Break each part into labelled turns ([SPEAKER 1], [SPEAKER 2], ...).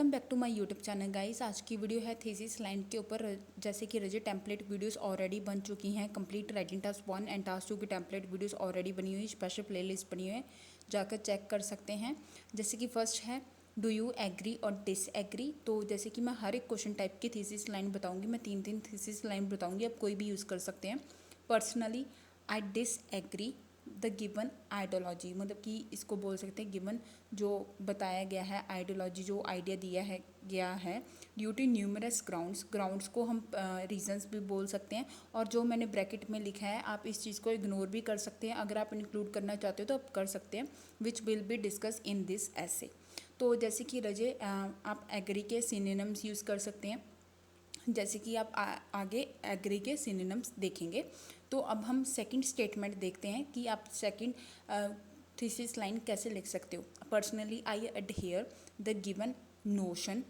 [SPEAKER 1] Welcome back to my YouTube channel guys. आज की video है थीसिस लाइन के ऊपर। जैसे कि रजे टेम्पलेट वीडियोस ऑलरेडी बन चुकी हैं। Complete writing task 1 and task 2 की टेम्पलेट वीडियोस ऑलरेडी बनी हुई, स्पेशल प्लेलिस्ट बनी हुई है, जाकर चेक कर सकते हैं। जैसे कि फर्स्ट है डू यू एग्री और डिसएग्री। तो जैसे कि मैं हर एक क्वेश्चन टाइप की थीसिस लाइन बताऊँगी, मैं तीन थीसिस लाइन बताऊँगी, आप कोई भी यूज़ कर सकते हैं। Personally I disagree the given ideology, मतलब कि इसको बोल सकते हैं गिवन जो बताया गया है, आइडियोलॉजी जो आइडिया दिया है गया है, ड्यू टू न्यूमरस ग्राउंड्स को हम रीजंस भी बोल सकते हैं। और जो मैंने ब्रैकेट में लिखा है आप इस चीज़ को इग्नोर भी कर सकते हैं, अगर आप इंक्लूड करना चाहते हो तो आप कर सकते हैं, which will be discuss in this ऐसे। तो जैसे कि रजे आप एग्री के सिनोनिम्स यूज़ कर सकते हैं, जैसे कि आप आगे एग्री के सिनोनिम्स देखेंगे। तो अब हम सेकंड स्टेटमेंट देखते हैं कि आप सेकंड थीसिस लाइन कैसे लिख सकते हो। Personally I adhere the given notion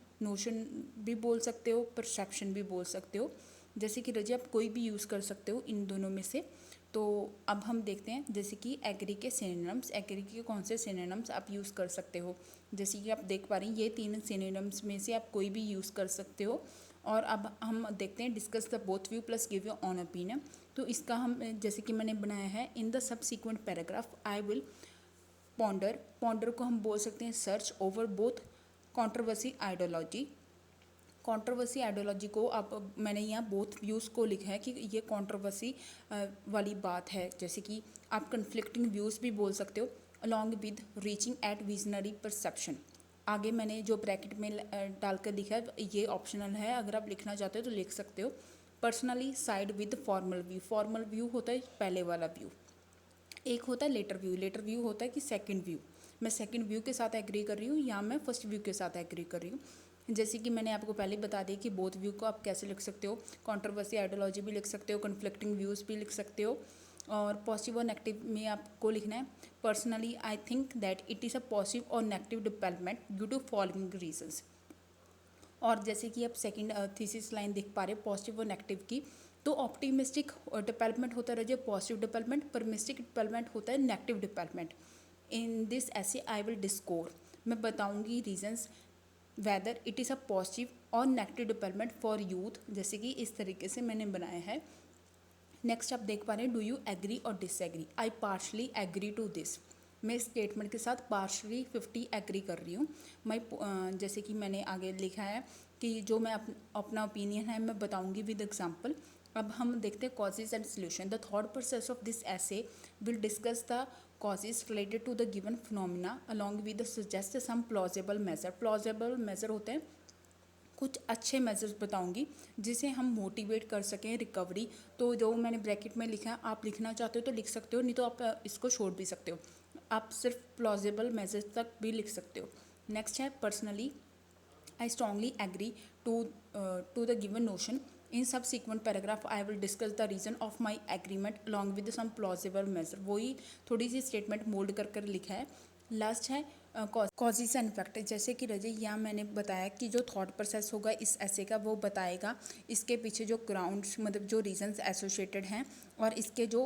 [SPEAKER 1] भी बोल सकते हो, परसेप्शन भी बोल सकते हो। जैसे कि रजे आप कोई भी यूज़ कर सकते हो इन दोनों में से। तो अब हम देखते हैं जैसे कि एग्री के सिनोनिम्स, एग्री के कौन से सिनोनिम्स आप यूज़ कर सकते हो। जैसे कि आप देख पा रहे हैं ये तीन सिनोनिम्स में से आप कोई भी यूज़ कर सकते हो। और अब हम देखते हैं discuss the both view plus give your on opinion. तो इसका हम जैसे कि मैंने बनाया है in the subsequent paragraph I will ponder को हम बोल सकते हैं search over both controversy ideology. Controversy ideology को अब मैंने यहाँ बोथ व्यूज़ को लिखा है कि ये कंट्रोवर्सी वाली बात है। जैसे कि आप कन्फ्लिक्टिंग व्यूज़ भी बोल सकते हो, along with reaching at visionary perception. आगे मैंने जो ब्रैकेट में डालकर लिखा है ये ऑप्शनल है, अगर आप लिखना चाहते हो तो लिख सकते हो। Personally side with formal view होता है पहले वाला व्यू, एक होता है लेटर व्यू होता है कि सेकंड व्यू। मैं सेकंड व्यू के साथ एग्री कर रही हूँ या मैं फर्स्ट व्यू के साथ एग्री कर रही हूँ। जैसे कि मैंने आपको पहले बता दिया कि बोथ व्यू को आप कैसे लिख सकते हो, कंट्रोवर्सी आइडियोलॉजी भी लिख सकते हो, कन्फ्लिक्टिंग व्यूज़ भी लिख सकते हो। और पॉजिटिव और नेगेटिव में आपको लिखना है personally I think that it is a positive और negative development due to following reasons. और जैसे कि आप सेकंड थीसिस लाइन देख पा रहे हो पॉजिटिव और नेगेटिव की, तो ऑप्टिमिस्टिक डेवलपमेंट होता है पॉजिटिव डेवलपमेंट, परमिस्टिक डेवलपमेंट होता है नेगेटिव डेवलपमेंट। इन दिस ऐसे आई विल डिस्कोर, मैं बताऊंगी reasons whether it is a positive और नेगेटिव डेवलपमेंट फॉर यूथ। जैसे कि इस तरीके से मैंने बनाया है। नेक्स्ट आप देख पा रहे हैं डू यू एग्री और disagree. I partially agree to this, मैं इस स्टेटमेंट के साथ पार्शली 50 एग्री कर रही हूँ। मैं जैसे कि मैंने आगे लिखा है कि जो मैं अपना ओपिनियन है मैं बताऊंगी विद एग्जांपल। अब हम देखते हैं causes and solution. The thought process of this essay will discuss the causes related to the given phenomena along with suggest some plausible measure होते हैं कुछ अच्छे मेजर्स बताऊंगी जिसे हम मोटिवेट कर सकें रिकवरी। तो जो मैंने ब्रैकेट में लिखा है आप लिखना चाहते हो तो लिख सकते हो, नहीं तो आप इसको छोड़ भी सकते हो, आप सिर्फ प्लॉजिबल मेजर्स तक भी लिख सकते हो। नेक्स्ट है personally I strongly agree to the given notion in subsequent paragraph I will discuss the reason of my agreement along with some plausible major. वही थोड़ी सी स्टेटमेंट मोल्ड कर कर लिखा है। लास्ट है कॉजेज एंड इफेक्ट। जैसे कि रजे यहाँ मैंने बताया कि जो थॉट प्रोसेस होगा इस ऐसे का वो बताएगा इसके पीछे जो ग्राउंड्स मतलब जो रीजंस एसोसिएटेड हैं और इसके जो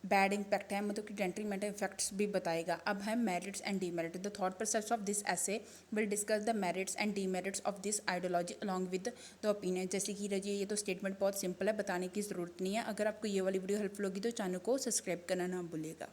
[SPEAKER 1] बैड इम्पैक्ट है मतलब कि डेट्रीमेंटल इफेक्ट्स भी बताएगा। अब है merits and demerit. The thought process of this essay will discuss the merits and demerits of this ideology along with the opinion. जैसे कि रजिए ये तो स्टेटमेंट बहुत सिंपल है, बताने की ज़रूरत नहीं है। अगर आपको ये वाली वीडियो हेल्पफुल होगी तो चैनल को सब्सक्राइब करना ना भूलिएगा।